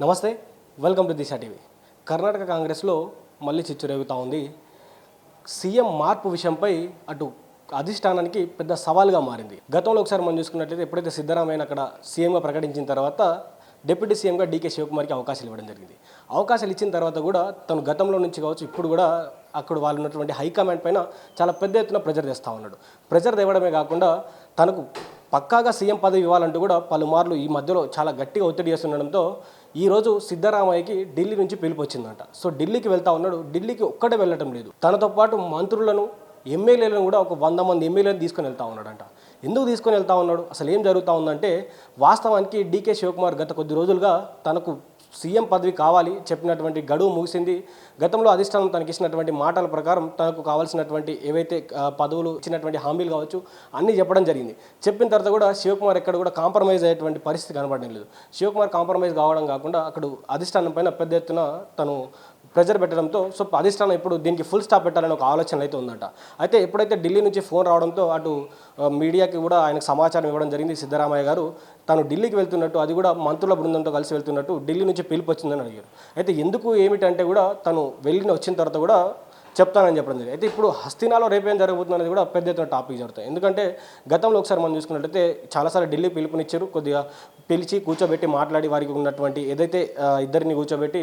నమస్తే, welcome to Disha TV. Karnataka కాంగ్రెస్లో మళ్ళీ చిచ్చు రేగుతూ ఉంది. సీఎం మార్పు విషయంపై అటు అధిష్టానానికి పెద్ద సవాల్గా మారింది. గతంలో ఒకసారి మనం చూసుకున్నట్లయితే ఎప్పుడైతే సిద్ధరామయ్య అక్కడ సీఎంగా ప్రకటించిన తర్వాత డిప్యూటీ సీఎంగా డీకే శివకుమార్కి అవకాశాలు ఇవ్వడం జరిగింది. అవకాశాలు ఇచ్చిన తర్వాత కూడా తను గతంలో నుంచి కావచ్చు ఇప్పుడు కూడా అక్కడ వాళ్ళు ఉన్నటువంటి హైకమాండ్ పైన చాలా పెద్ద ఎత్తున ప్రెజర్ తెస్తూ ఉన్నాడు. ప్రెజర్ తేవడమే కాకుండా తనకు పక్కాగా సీఎం పదవి ఇవ్వాలంటూ కూడా పలుమార్లు ఈ మధ్యలో చాలా గట్టిగా ఒత్తిడి చేస్తుండడంతో ఈరోజు సిద్ధరామయ్యకి ఢిల్లీ నుంచి పిలుపు వచ్చిందంట. సో ఢిల్లీకి వెళ్తా ఉన్నాడు. ఢిల్లీకి ఒక్కడే వెళ్ళటం లేదు, తనతో పాటు మంత్రులను ఎమ్మెల్యేలను కూడా ఒక 100 మంది ఎమ్మెల్యేలను తీసుకొని వెళ్తా ఉన్నాడంట. ఎందుకు తీసుకొని వెళ్తా ఉన్నాడు, అసలు ఏం జరుగుతూ ఉందంటే వాస్తవానికి డీకే శివకుమార్ గత కొద్ది రోజులుగా తనకు సీఎం పదవి కావాలి, చెప్పినటువంటి గడువు ముగిసింది. గతంలో అధిష్టానం తనకి ఇచ్చినటువంటి మాటల ప్రకారం తనకు కావాల్సినటువంటి ఏవైతే పదవులు ఇచ్చినటువంటి హామీలు కావచ్చు అన్నీ చెప్పడం జరిగింది. చెప్పిన తర్వాత కూడా శివకుమార్ ఎక్కడ కూడా కాంప్రమైజ్ అయ్యేటువంటి పరిస్థితి కనబడడం లేదు. శివకుమార్ కాంప్రమైజ్ కావడం కాకుండా అక్కడ అధిష్టానం పైన పెద్ద ఎత్తున తను ప్రెజర్ పెట్టడంతో సో అధిష్టానం ఇప్పుడు దీనికి ఫుల్ స్టాప్ పెట్టాలని ఒక ఆలోచన అయితే ఉందట. అయితే ఎప్పుడైతే ఢిల్లీ నుంచి ఫోన్ రావడంతో అటు మీడియాకి కూడా ఆయనకు సమాచారం ఇవ్వడం జరిగింది. సిద్ధరామయ్య గారు తను ఢిల్లీకి వెళ్తున్నట్టు, అది కూడా మంత్రుల బృందంతో కలిసి వెళ్తున్నట్టు ఢిల్లీ నుంచి పిలుపు వచ్చిందని అడిగారు. అయితే ఎందుకు ఏమిటంటే కూడా తను వచ్చిన తర్వాత కూడా చెప్తానని చెప్పడం జరిగింది. అయితే ఇప్పుడు హస్తినాలో రేపేం జరగబోతుంది అనేది కూడా పెద్ద ఎత్తున టాపిక్ జరుగుతాయి. ఎందుకంటే గతంలో ఒకసారి మనం చూసుకున్నట్లయితే చాలాసార్లు ఢిల్లీ పిలుపునిచ్చారు, కొద్దిగా పిలిచి కూర్చోబెట్టి మాట్లాడి వారికి ఉన్నటువంటి ఏదైతే ఇద్దరిని కూర్చోబెట్టి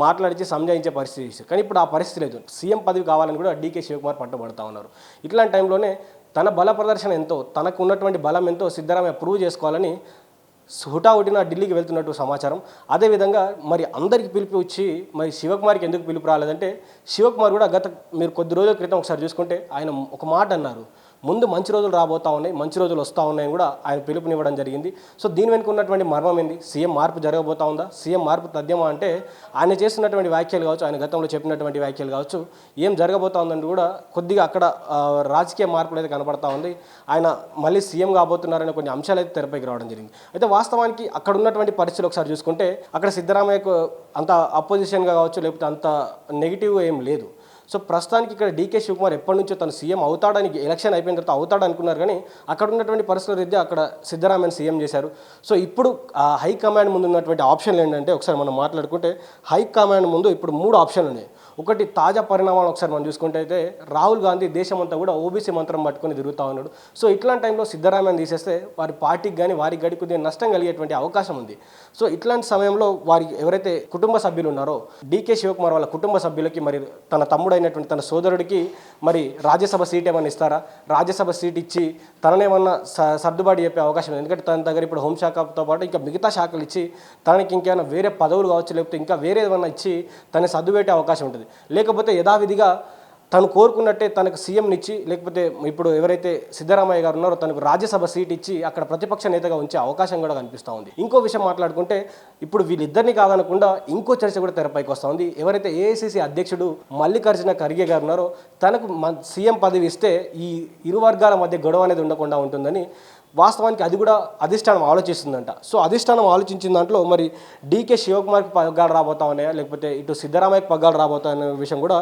మాట్లాడించి సంజాయించే పరిస్థితి ఇచ్చారు. కానీ ఇప్పుడు ఆ పరిస్థితి లేదు. సీఎం పదవి కావాలని కూడా డీకే శివకుమార్ పట్టుబడతా ఉన్నారు. ఇట్లాంటి టైంలోనే తన బల ప్రదర్శన ఎంతో, తనకు ఉన్నటువంటి బలం ఎంతో సిద్ధరామయ్య ప్రూవ్ చేసుకోవాలని హుటాహుటిన ఢిల్లీకి వెళ్తున్నట్టు సమాచారం. అదేవిధంగా మరి అందరికీ పిలుపు వచ్చి మరి శివకుమార్కి ఎందుకు పిలుపు రాలేదంటే శివకుమార్ కూడా మీరు కొద్ది రోజుల క్రితం ఒకసారి చూసుకుంటే ఆయన ఒక మాట అన్నారు, ముందు మంచి రోజులు రాబోతూ ఉన్నాయి, మంచి రోజులు వస్తూ ఉన్నాయని కూడా ఆయన పిలుపునివ్వడం జరిగింది. సో దీని వెనుక ఉన్నటువంటి మర్మం ఏంది, సీఎం మార్పు జరగబోతా ఉందా, సీఎం మార్పు తథ్యమా అంటే ఆయన చేస్తున్నటువంటి వ్యాఖ్యలు కావచ్చు, ఆయన గతంలో చెప్పినటువంటి వ్యాఖ్యలు కావచ్చు, ఏం జరగబోతా ఉందని కూడా కొద్దిగా అక్కడ రాజకీయ మార్పులు అయితే కనపడతా ఉంది. ఆయన మళ్ళీ సీఎం కాబోతున్నారనే కొన్ని అంశాలు అయితే తెరపైకి రావడం జరిగింది. అయితే వాస్తవానికి అక్కడ ఉన్నటువంటి పరిస్థితులు ఒకసారి చూసుకుంటే అక్కడ సిద్ధరామయ్యకు అంత అపోజిషన్గా కావచ్చు లేకపోతే అంత నెగిటివ్ ఏం లేదు. సో ప్రస్తుతానికి ఇక్కడ డీకే శివకుమార్ ఎప్పటి నుంచో తను సీఎం అవుతాడని ఎలక్షన్ అయిపోయిన తర్వాత అవుతాడు అనుకున్నారు, కానీ అక్కడ ఉన్నటువంటి పరిస్థితుల రీత్యా అక్కడ సిద్ధరామయ్యని సీఎం చేశారు. సో ఇప్పుడు హైకమాండ్ ముందు ఉన్నటువంటి ఆప్షన్లు ఏంటంటే ఒకసారి మనం మాట్లాడుకుంటే హైకమాండ్ ముందు ఇప్పుడు 3 ఆప్షన్లు ఉన్నాయి. ఒకటి తాజా పరిణామాలు ఒకసారి మనం చూసుకుంటే అయితే రాహుల్ గాంధీ దేశమంతా కూడా ఓబీసీ మంత్రం పట్టుకొని తిరుగుతూ ఉన్నాడు. సో ఇట్లాంటి టైంలో సిద్ధరామయ్యని తీసేస్తే వారి పార్టీకి కానీ వారికి గడి కొద్దిగా నష్టం కలిగేటువంటి అవకాశం ఉంది. సో ఇట్లాంటి సమయంలో వారి ఎవరైతే కుటుంబ సభ్యులు ఉన్నారో డీకే శివకుమార్ వాళ్ళ కుటుంబ సభ్యులకి మరి తన తమ్ముడైనటువంటి తన సోదరుడికి మరి రాజ్యసభ సీట్ ఏమైనా ఇస్తారా, రాజ్యసభ సీట్ ఇచ్చి తననేమన్నా సర్దుబాటు చెప్పే అవకాశం ఉంది. ఎందుకంటే తన దగ్గర ఇప్పుడు హోంశాఖతో పాటు ఇంకా మిగతా శాఖలు ఇచ్చి తనకి ఇంకేమైనా వేరే పదవులు కావచ్చు లేకపోతే ఇంకా వేరే ఏమన్నా ఇచ్చి తనని సర్దుపెట్టే అవకాశం ఉంటుంది. లేకపోతే యథావిధిగా తను కోరుకున్నట్టే తనకు సీఎంనిచ్చి లేకపోతే ఇప్పుడు ఎవరైతే సిద్ధరామయ్య గారు ఉన్నారో తనకు రాజ్యసభ సీట్ ఇచ్చి అక్కడ ప్రతిపక్ష నేతగా ఉంచే అవకాశం కూడా కనిపిస్తూ ఉంది. ఇంకో విషయం మాట్లాడుకుంటే ఇప్పుడు వీళ్ళిద్దరిని కాదనకుండా ఇంకో చర్చ కూడా తెరపైకి వస్తూ ఉంది. ఎవరైతే ఏఐసీసీ అధ్యక్షుడు మల్లికార్జున ఖర్గే గారు ఉన్నారో తనకు సీఎం పదవి ఇస్తే ఈ ఇరు వర్గాల మధ్య గొడవ అనేది ఉండకుండా ఉంటుందని వాస్తవానికి అది కూడా అధిష్టానం ఆలోచిస్తుందంట. సో అధిష్టానం ఆలోచించిన దాంట్లో మరి డీకే శివకుమార్కి పగ్గాలు రాబోతా ఉన్నాయా లేకపోతే ఇటు సిద్ధరామయ్యకి పగ్గాలు రాబోతాయనే విషయం కూడా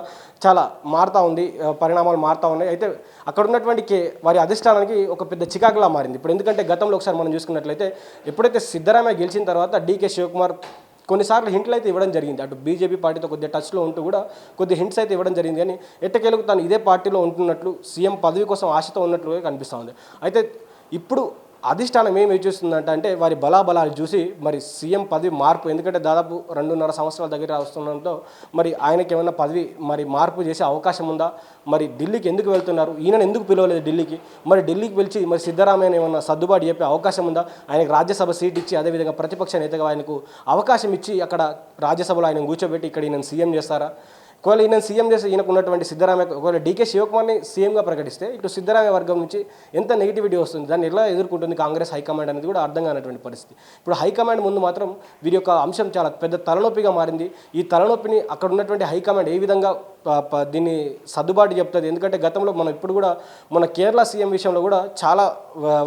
చాలా మారుతూ ఉంది, పరిణామాలు మారుతూ ఉన్నాయి. అయితే అక్కడ ఉన్నటువంటి వారి అధిష్టానానికి ఒక పెద్ద చికాకులా మారింది ఇప్పుడు. ఎందుకంటే గతంలో ఒకసారి మనం చూసుకున్నట్లయితే ఎప్పుడైతే సిద్ధరామయ్య గెలిచిన తర్వాత డీకే శివకుమార్ కొన్నిసార్లు హింట్లు అయితే ఇవ్వడం జరిగింది. అటు బీజేపీ పార్టీతో కొద్దిగా టచ్లో ఉంటూ కూడా కొద్ది హింట్స్ అయితే ఇవ్వడం జరిగింది. కానీ ఎట్టకేలకు తను ఇదే పార్టీలో ఉంటున్నట్లు సీఎం పదవి కోసం ఆశతో ఉన్నట్లుగా కనిపిస్తూ ఉంది. అయితే ఇప్పుడు అధిష్టానం ఏం చూస్తుందంటే వారి బలాబలాలు చూసి మరి సీఎం పదవి మార్పు, ఎందుకంటే దాదాపు 2.5 సంవత్సరాల దగ్గర వస్తుండడంతో మరి ఆయనకి ఏమైనా పదవి మరి మార్పు చేసే అవకాశం ఉందా, మరి ఢిల్లీకి ఎందుకు వెళ్తున్నారు, ఈయనను ఎందుకు పిలవలేదు ఢిల్లీకి, మరి ఢిల్లీకి పిలిచి మరి సిద్ధరామయ్యని ఏమన్నా సర్దుబాటు చెప్పే అవకాశం ఉందా, ఆయనకు రాజ్యసభ సీట్ ఇచ్చి అదేవిధంగా ప్రతిపక్ష నేతగా ఆయనకు అవకాశం ఇచ్చి అక్కడ రాజ్యసభలో ఆయన కూర్చోబెట్టి ఇక్కడ ఈయన సీఎం చేస్తారా. ఒకవేళ ఈయన సీఎం చేస్తే ఈయనకు ఉన్నటువంటి సిద్ధరామయ్య ఒకవేళ డీకే శివకుమార్ని సీఎంగా ప్రకటిస్తే ఇటు సిద్ధరామయ్య వర్గం నుంచి ఎంత నెగిటివిటీ వస్తుంది, దాన్ని ఎలా ఎదుర్కొంటుంది కాంగ్రెస్ హైకమాండ్ అనేది కూడా అర్థం కానటువంటి పరిస్థితి. ఇప్పుడు హైకమాండ్ ముందు మాత్రం వీరి యొక్క అంశం చాలా పెద్ద తలనొప్పిగా మారింది. ఈ తలనొప్పిని అక్కడ ఉన్నటువంటి హైకమాండ్ ఏ విధంగా దీన్ని సర్దుబాటు చెప్తుంది. ఎందుకంటే గతంలో మనం ఇప్పుడు కూడా మన కేరళ సీఎం విషయంలో కూడా చాలా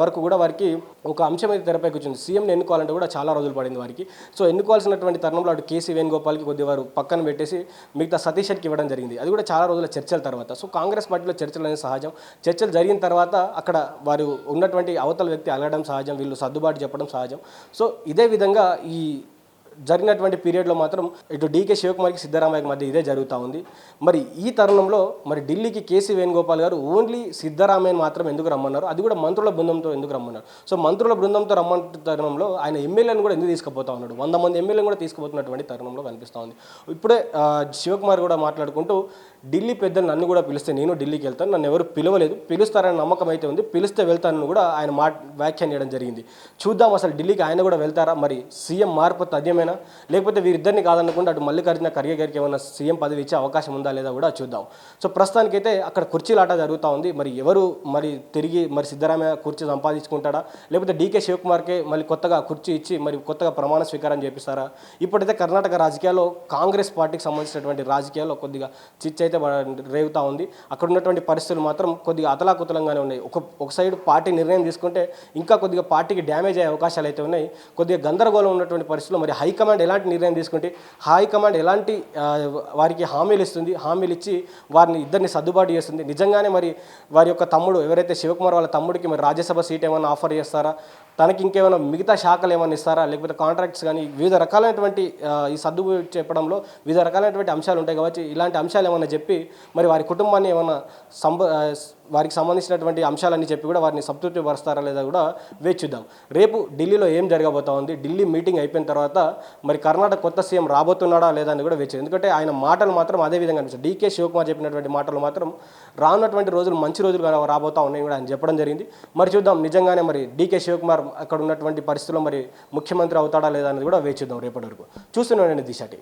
వరకు కూడా వారికి ఒక అంశం అయితే తెరపైకి వచ్చింది. సీఎంని ఎన్నుకోవాలంటే కూడా చాలా రోజులు పడింది వారికి. సో ఎన్నుకోవాల్సినటువంటి తరుణంలో అటు కేసీ వేణుగోపాల్కి కొద్ది వారు పక్కన పెట్టేసి మిగతా సతీష్కి ఇవ్వడం జరిగింది. అది కూడా చాలా రోజుల చర్చల తర్వాత. సో కాంగ్రెస్ పార్టీలో చర్చలు అనేది సహజం. చర్చలు జరిగిన తర్వాత అక్కడ వారు ఉన్నటువంటి అవతల వ్యక్తి అలగడం సహజం, వీళ్ళు సర్దుబాటు చెప్పడం సహజం. సో ఇదే విధంగా ఈ జరిగినటువంటి పీరియడ్లో మాత్రం ఇటు డీకే శివకుమార్కి సిద్ధరామయ్యకి మధ్య ఇదే జరుగుతూ ఉంది. మరి ఈ తరుణంలో మరి ఢిల్లీకి కేసీ వేణుగోపాల్ గారు ఓన్లీ సిద్ధరామయ్యని మాత్రం ఎందుకు రమ్మన్నారు, అది కూడా మంత్రుల బృందంతో ఎందుకు రమ్మన్నారు? సో మంత్రుల బృందంతో రమ్మంటున్న తరుణంలో ఆయన ఎమ్మెల్యేలను కూడా ఎందుకు తీసుకుపోతా ఉన్నాడు? 100 మంది ఎమ్మెల్యేలను కూడా తీసుకుపోతున్నటువంటి తరుణంలో కనిపిస్తూ ఉంది. ఇప్పుడే శివకుమార్ కూడా మాట్లాడుకుంటూ ఢిల్లీ పెద్దలు నన్ను కూడా పిలిస్తే నేను ఢిల్లీకి వెళ్తాను, నన్ను ఎవరు పిలవలేదు, పిలుస్తారని నమ్మకం అయితే ఉంది, పిలిస్తే వెళ్తానని కూడా ఆయన వ్యాఖ్యానం చేయడం జరిగింది. చూద్దాం అసలు ఢిల్లీకి ఆయన కూడా వెళ్తారా, మరి సీఎం మార్పు తథ్యమేనా, లేకపోతే వీరిద్దరిని కాదనుకుంటే అటు మల్లికార్జున ఖర్గే గారికి ఏమైనా సీఎం పదవి ఇచ్చే అవకాశం ఉందా లేదా కూడా చూద్దాం. సో ప్రస్తుతానికైతే అక్కడ కుర్చీలాట జరుగుతూ ఉంది. మరి ఎవరు మరి తిరిగి మరి సిద్ధరామయ్య కుర్చీ సంపాదించుకుంటాడా, లేకపోతే డీకే శివకుమార్కే మళ్ళీ కొత్తగా కుర్చీ ఇచ్చి మరి కొత్తగా ప్రమాణ స్వీకారం చేపిస్తారా? ఇప్పుడైతే కర్ణాటక రాజకీయాల్లో కాంగ్రెస్ పార్టీకి సంబంధించినటువంటి రాజకీయాల్లో కొద్దిగా చిచ్చు అయితే రేగుతూ ఉంది. అక్కడ ఉన్నటువంటి పరిస్థితులు మాత్రం కొద్దిగా అతలాకుతలంగానే ఉన్నాయి. ఒక సైడ్ పార్టీ నిర్ణయం తీసుకుంటే ఇంకా కొద్దిగా పార్టీకి డ్యామేజ్ అయ్యే అవకాశాలు అయితే ఉన్నాయి. కొద్దిగా గందరగోళం ఉన్నటువంటి పరిస్థితుల్లో మరి హైకమాండ్ ఎలాంటి నిర్ణయం తీసుకుంటే, హైకమాండ్ ఎలాంటి వారికి హామీలు ఇస్తుంది, హామీలు ఇచ్చి వారిని ఇద్దరిని సర్దుబాటు చేస్తుంది, నిజంగానే మరి వారి యొక్క తమ్ముడు ఎవరైతే శివకుమార్ వాళ్ళ తమ్ముడికి మరి రాజ్యసభ సీట్ ఏమైనా ఆఫర్ చేస్తారా, తనకి ఇంకేమైనా మిగతా శాఖలు ఏమైనా ఇస్తారా, లేకపోతే కాంట్రాక్ట్స్ కానీ వివిధ రకాలైనటువంటి ఈ సర్దు చెప్పడంలో వివిధ రకాలైనటువంటి అంశాలు ఉంటాయి కాబట్టి ఇలాంటి అంశాలు ఏమైనా చెప్పి మరి వారి కుటుంబాన్ని ఏమైనా వారికి సంబంధించినటువంటి అంశాలన్నీ చెప్పి కూడా వారిని సంతృప్తి పరుస్తారా లేదా కూడా వేచి చూద్దాం. రేపు ఢిల్లీలో ఏం జరగబోతా ఉంది, ఢిల్లీ మీటింగ్ అయిపోయిన తర్వాత మరి కర్ణాటక కొత్త సీఎం రాబోతున్నాడా లేదా అని కూడా వేచి, ఎందుకంటే ఆయన మాటలు మాత్రం అదే విధంగా అనిపిస్తుంది. డీకే శివకుమార్ చెప్పినటువంటి మాటలు మాత్రం రానున్నటువంటి రోజులు మంచి రోజులు రాబోతా ఉన్నాయి కూడా ఆయన చెప్పడం జరిగింది. మరి చూద్దాం నిజంగానే మరి డీకే శివకుమార్ అక్కడ ఉన్నటువంటి పరిస్థితుల్లో మరి ముఖ్యమంత్రి అవుతాడా లేదా అనేది కూడా వేచి చూద్దాం రేపటి వరకు. చూస్తున్నానండి దిశ టీవీ.